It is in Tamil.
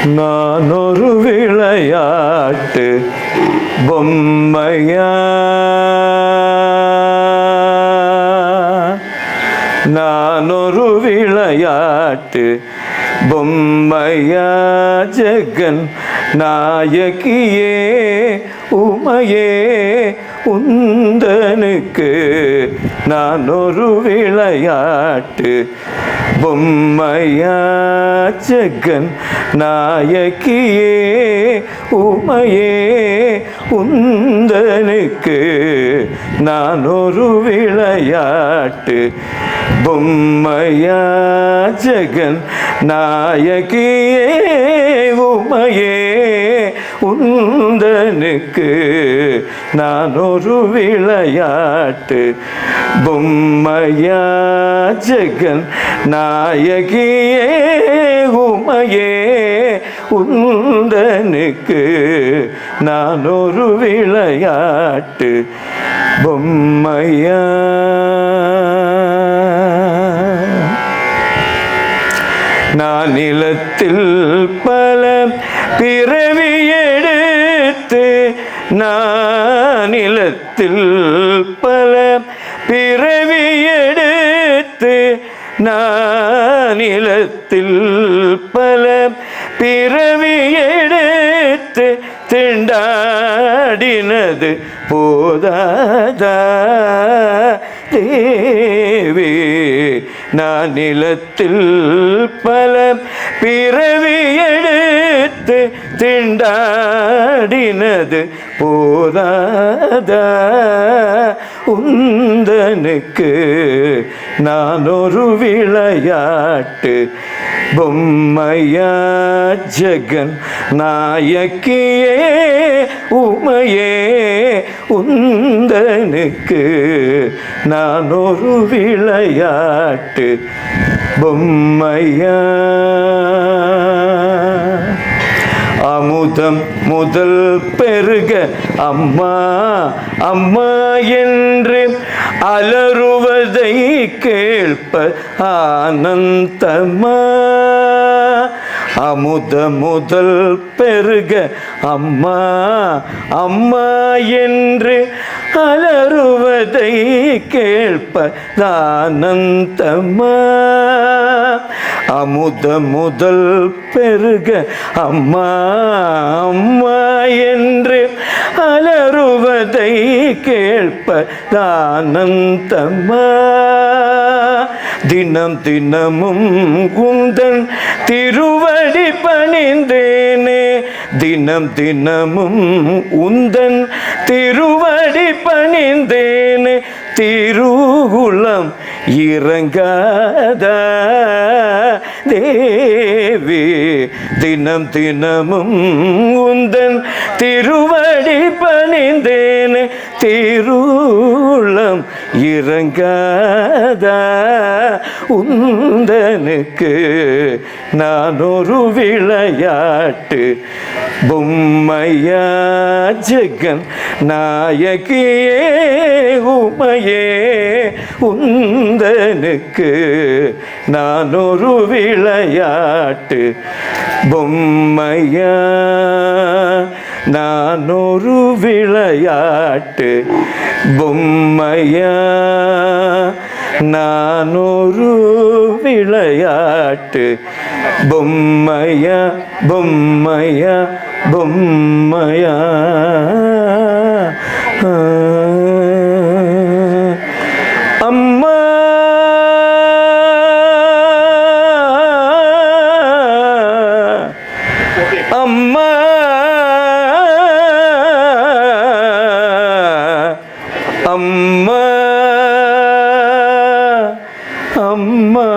நான் ஒரு விளையாட்டு பொம்மையா, நான் ஒரு விளையாட்டு பொம்மையா, ஜெகன் நாயகியே உமையே உந்தனுக்கு நான் ஒரு விளையாட்டு பொம்மையா, ஜெகன் நாயகியே உமையே உந்தனுக்கு நான் ஒரு விளையாட்டு பொம்மையா, ஜெகன் நாயகியே உமையே உந்தனுக்கு நான் ஒரு விளையாட்டு பொம்மையா, ஜெகன் நாயகியே உமையே உந்தனுக்கு நான் ஒரு விளையாட்டு பொம்மையா. நான் நிலத்தில் பல பிறவி எடுத்து, நான் நிலத்தில் பல பிறவி எடுத்து, நான் நிலத்தில் பல பிறவி எடுத்து திண்டாடினது போதாதா தேவி, நான் நிலத்தில் பல பிறவி எடுத்து திண்டாடினது போதாதா உந்தனுக்கு நான் ஒரு விளையாட்டு பொம்மையா, ஜெகன் நாயகியே உமையே உந்தனுக்கு நான் ஒரு விளையாட்டு பொம்மையா. அமுதம் முதல் பெருக அம்மா அம்மா என்று அலறுவதை கேட்ப ஆனந்தமா, அமுத முதல் பெருக அம்மா அம்மா என்று அலறுவதை கேட்பதானந்தமா, அமுத முதல் பெருக அம்மா அம்மா என்று அலறுவதை கேட்பதானந்தமா, தினம் தினமும் குந்தன் திருவடி பணிந்தேனே, தினம் தினமும் உந்தன் திருவடி பணிந்தேனே, திருகுலம் இறங்காதா தேவி, தினம் தினமும் உந்தன் திருவடி பணிந்தேனே, திருகுலம் இறங்காதா உந்தனுக்கு நான் ஒரு விளையாட்டு பொம்மையா, ஜெகன் நாயகியே உமையே உந்தனுக்கு நான் ஒரு விளையாட்டு பொம்மையா, நான் ஒரு விளையாட்டு பொம்மையா, நான் ஒரு விளையாட்டு பொம்மையா பொம்மையா பொம்மையா. அம்மா அம்மா அம்மா அம்மா